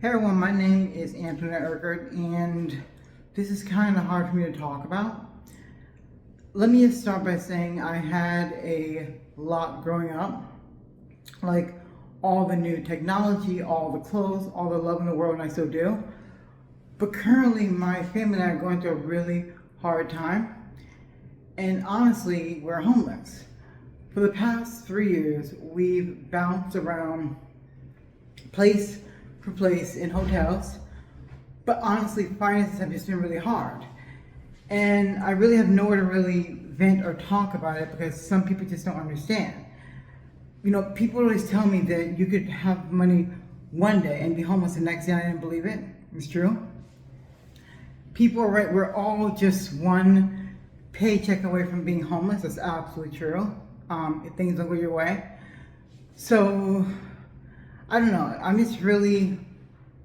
Hey everyone, my name is Anthony Urquhart, and this is kind of hard for me to talk about. Let me just start by saying I had a lot growing up, like all the new technology, all the clothes, all the love in the world, and I still do. But currently, my family and I are going through a really hard time, and honestly, we're homeless. For the past 3 years, we've bounced around place for place in hotels, but honestly, finances have just been really hard. And I really have nowhere to really vent or talk about it because some people just don't understand. You know, people always tell me that you could have money one day and be homeless the next day. I didn't believe it. It's true. People are right. We're all just one paycheck away from being homeless. That's absolutely true. If things don't go your way. So, I don't know. I'm just really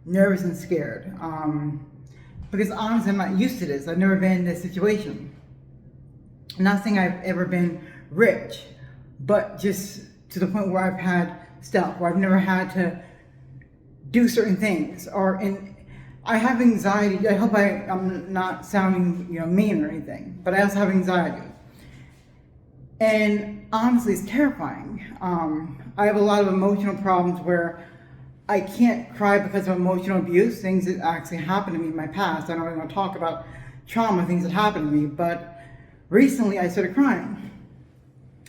nervous and scared. Because honestly, I'm not used to this. I've never been in this situation. I'm not saying I've ever been rich, but just to the point where I've had stuff, where I've never had to do certain things. And I have anxiety. I hope I'm not sounding, mean or anything, but I also have anxiety. And honestly, it's terrifying. I have a lot of emotional problems where I can't cry because of emotional abuse, things that actually happened to me in my past. I don't really want to talk about trauma, things that happened to me, but recently I started crying.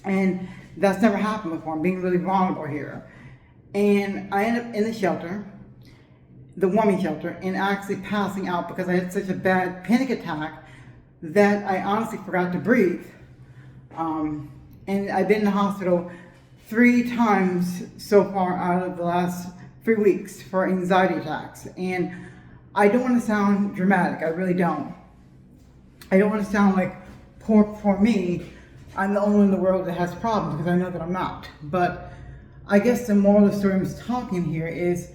And that's never happened before. I'm being really vulnerable here. And I ended up in the shelter, the warming shelter, and actually passing out because I had such a bad panic attack that I honestly forgot to breathe. And I've been in the hospital 3 times so far out of the last 3 weeks for anxiety attacks. And I don't want to sound dramatic. I really don't. I don't want to sound like poor me. I'm the only one in the world that has problems because I know that I'm not. But I guess the moral of the story I'm talking here is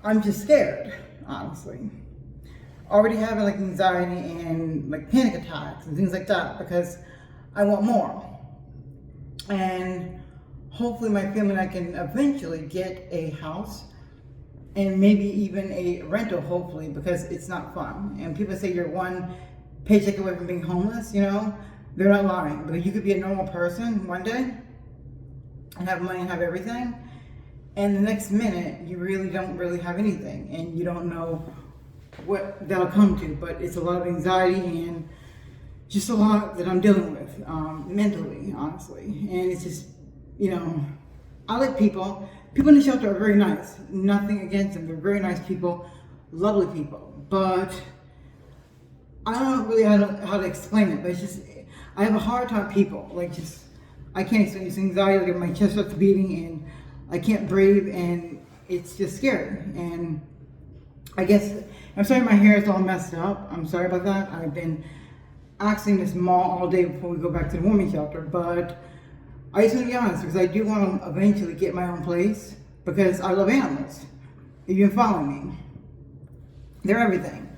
I'm just scared, honestly. Already having like anxiety and like panic attacks and things like that because I want more. And hopefully my family and I can eventually get a house and maybe even a rental, hopefully, because it's not fun. And people say you're one paycheck away from being homeless, they're not lying. Because you could be a normal person one day and have money and have everything. And the next minute, you really don't have anything. And you don't know what that'll come to. But it's a lot of anxiety and just a lot that I'm dealing with mentally, honestly. And it's just, I like people. People in the shelter are very nice. Nothing against them. They're very nice people, lovely people. But I don't know really how to explain it. But it's just, I have a hard time with people. I can't explain this anxiety. Like my chest starts beating and I can't breathe. And it's just scary. And I guess, I'm sorry my hair is all messed up. I'm sorry about that. I've been actually in this mall all day before we go back to the warming shelter, but I just want to be honest because I do want to eventually get my own place because I love animals. If you've been following me, they're everything.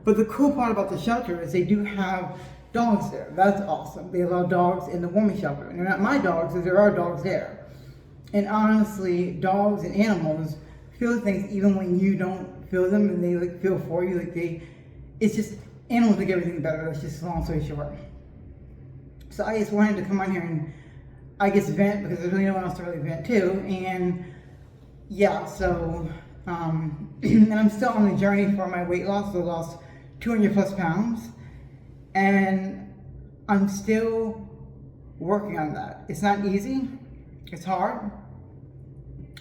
But the cool part about the shelter is they do have dogs there. That's awesome. They allow dogs in the warming shelter. And they're not my dogs, because there are dogs there. And honestly, dogs and animals feel things even when you don't feel them and they feel for you. It's just, animals make everything better. That's just long story short. So I just wanted to come on here and I guess vent because there's really no one else to really vent to. And yeah, so and I'm still on the journey for my weight loss. So I lost 200 plus pounds, and I'm still working on that. It's not easy. It's hard.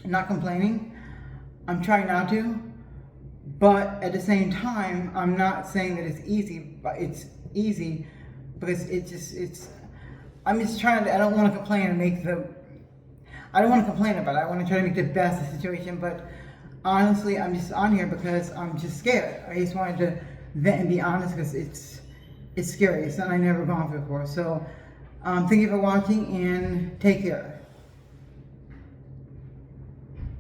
I'm not complaining. I'm trying not to. But at the same time, I'm not saying that it's easy, but it's easy because I'm just trying to, I don't want to complain and I don't want to complain about it. I want to try to make the best of the situation, but honestly, I'm just on here because I'm just scared. I just wanted to vent and be honest because it's scary. It's something I've never gone through before. So thank you for watching and take care.